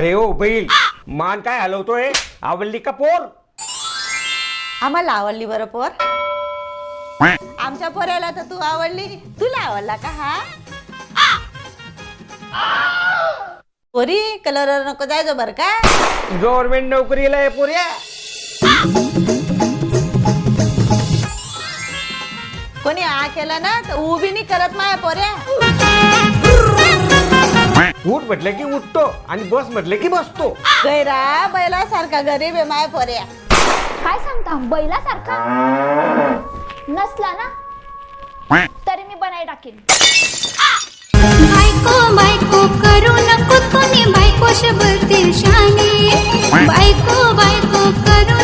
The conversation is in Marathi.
अरे ओ बैल, मान काय हलवतोय? आवडली का पोर? आम्हाला आवडली बरं पोर. आमच्या पोऱ्याला तर तू आवडली. तुला आवडला का हा? पोरी कलर नको जायचो बर का. गव्हर्नमेंट नोकरीला आहे पोऱ्या. कोणी आ केला ना तर उभी नाही करत माया पोऱ्या. उठ म्हटलं की उठतो आणि बस म्हटलं की बसतो. गैरा बैला सारखा गरीब आहे माया पोऱ्या. काय सांगता बैलासारखा? नसला ना तरी मी बनाई टाकेन. बायको बायको करू नको कोणी बायको शब्द शाने बायको बायको